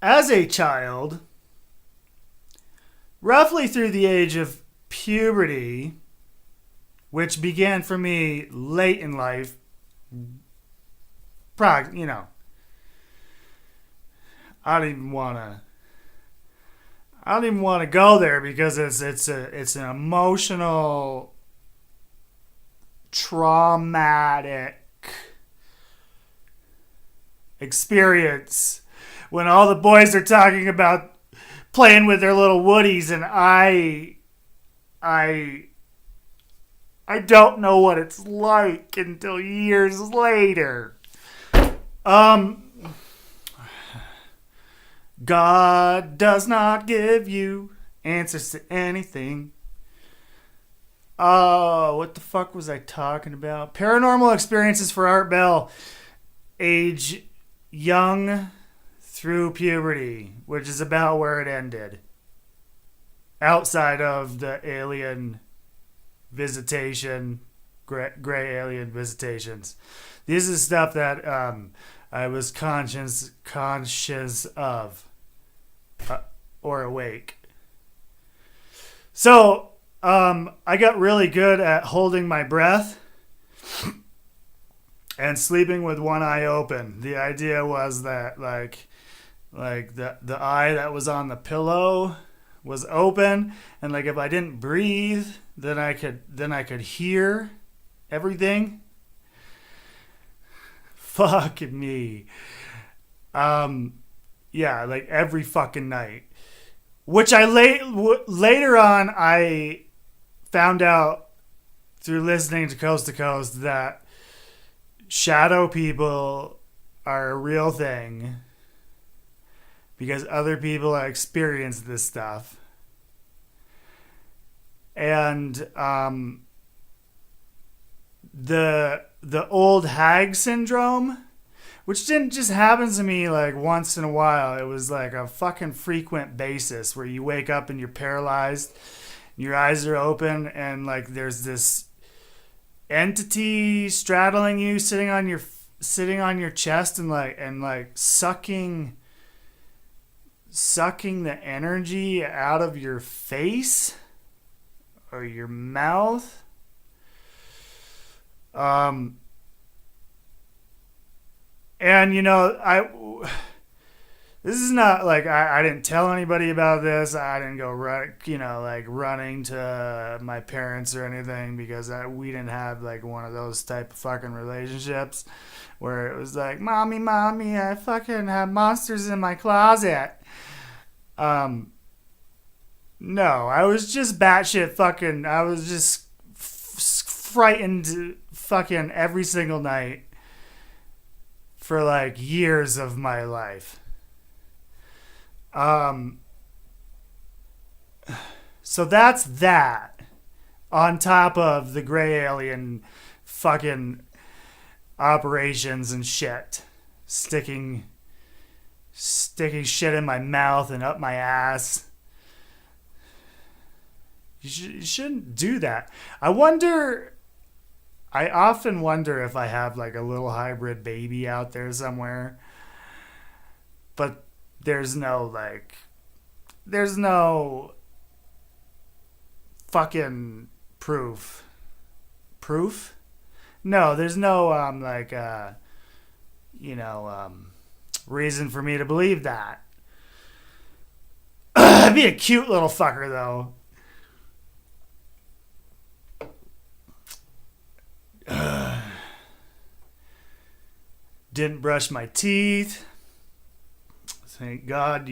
as a child, roughly through the age of puberty, which began for me late in life, you know, I don't even want to. I don't even want to go there because it's an emotional, traumatic experience when all the boys are talking about playing with their little woodies and I I don't know what it's like until years later. Um God does not give you answers to anything. Oh, what the fuck was I talking about? Paranormal experiences for Art Bell. Age young through puberty, which is about where it ended. Outside of the alien visitation, gray alien visitations. This is stuff that I was conscious of, or awake. So I got really good at holding my breath and sleeping with one eye open. The idea was that like the eye that was on the pillow was open, and like if I didn't breathe, then I could hear everything. Fuck me. Yeah, like every fucking night. Which later on I found out through listening to Coast that shadow people are a real thing because other people have experienced this stuff. And the old hag syndrome, which didn't just happen to me like once in a while. It was like a fucking frequent basis where you wake up and you're paralyzed, your eyes are open, and like there's this entity straddling you, sitting on your chest, and like sucking the energy out of your face or your mouth. And you know, this is not like I didn't tell anybody about this. I didn't go running to my parents or anything because we didn't have like one of those type of fucking relationships where it was like, mommy, I fucking have monsters in my closet. No, I was just batshit fucking. I was just frightened fucking every single night for like years of my life. So that's that. On top of the gray alien fucking operations and shit. Sticking shit in my mouth and up my ass. You shouldn't do that. I often wonder if I have like a little hybrid baby out there somewhere. But there's no fucking proof. Proof? No, there's no reason for me to believe that. I'd be a cute little fucker though. Didn't brush my teeth. Thank God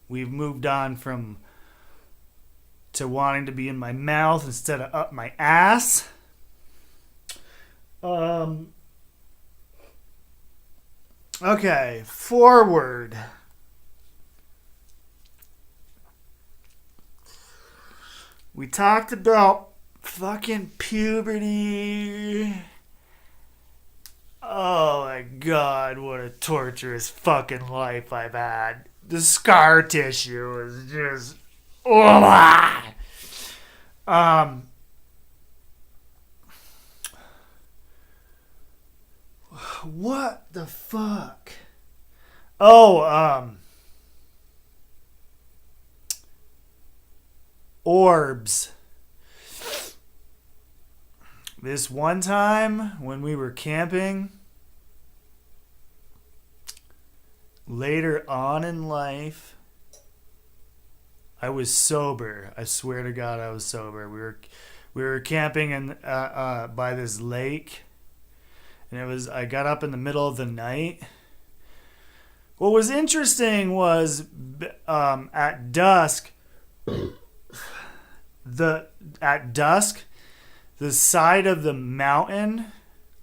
we've moved on to wanting to be in my mouth instead of up my ass. Okay, forward. We talked about fucking puberty. Oh my God, what a torturous fucking life I've had. The scar tissue is just... what the fuck? Oh, orbs. This one time when we were camping, later on in life, I was sober. I swear to God, I was sober. We were camping in by this lake, and I got up in the middle of the night. What was interesting was at dusk, the side of the mountain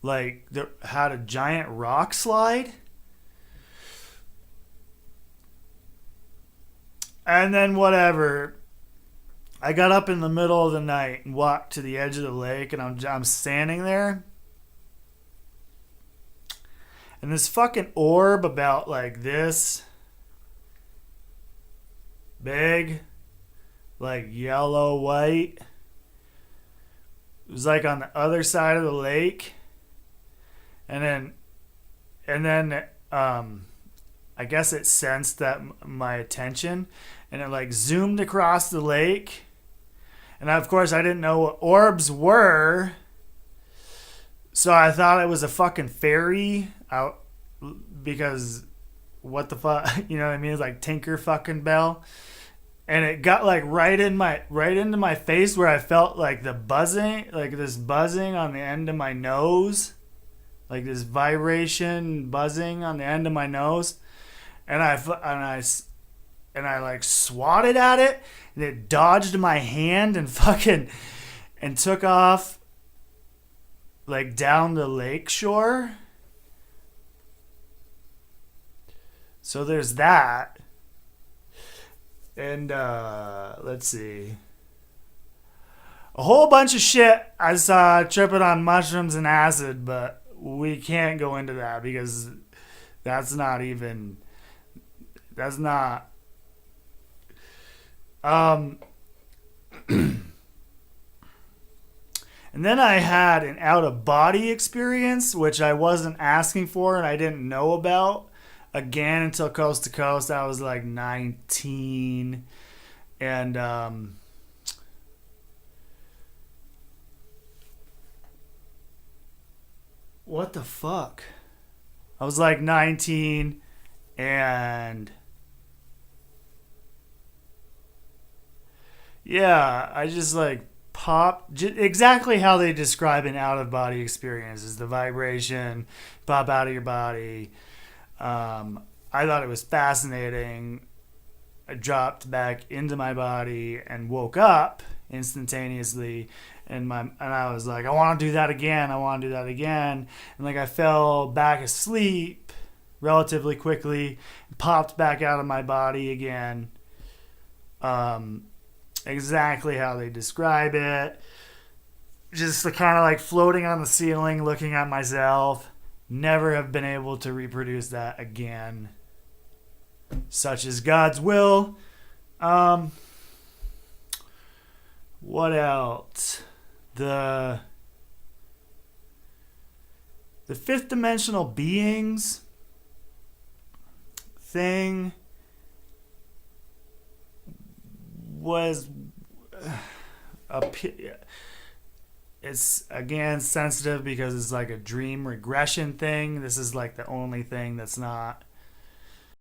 had a giant rock slide. And then whatever, I got up in the middle of the night and walked to the edge of the lake, and I'm standing there, and this fucking orb about like this big, like yellow white, it was like on the other side of the lake, and then I guess it sensed my attention, and it like zoomed across the lake. And of course I didn't know what orbs were, so I thought it was a fucking fairy out, because what the fuck, you know what I mean? It's like Tinker fucking Bell. And it got like right into my face, where I felt like the buzzing, like this buzzing on the end of my nose, like this vibration buzzing on the end of my nose. And I like swatted at it, and it dodged my hand and took off like down the lake shore. So there's that. And let's see. A whole bunch of shit I saw tripping on mushrooms and acid, but we can't go into that because that's not. And then I had an out-of-body experience, which I wasn't asking for and I didn't know about again until Coast to Coast. I was like 19. And what the fuck? I was like 19, and yeah, I just like popped, exactly how they describe an out-of-body experience is the vibration, pop out of your body. I thought it was fascinating. I dropped back into my body and woke up instantaneously, and I was like, I want to do that again. And like I fell back asleep relatively quickly, popped back out of my body again. Exactly how they describe it. Just kind of like floating on the ceiling, looking at myself. Never have been able to reproduce that again. Such is God's will. What else? The fifth dimensional beings thing was it's again sensitive because it's like a dream regression thing. This is like the only thing that's not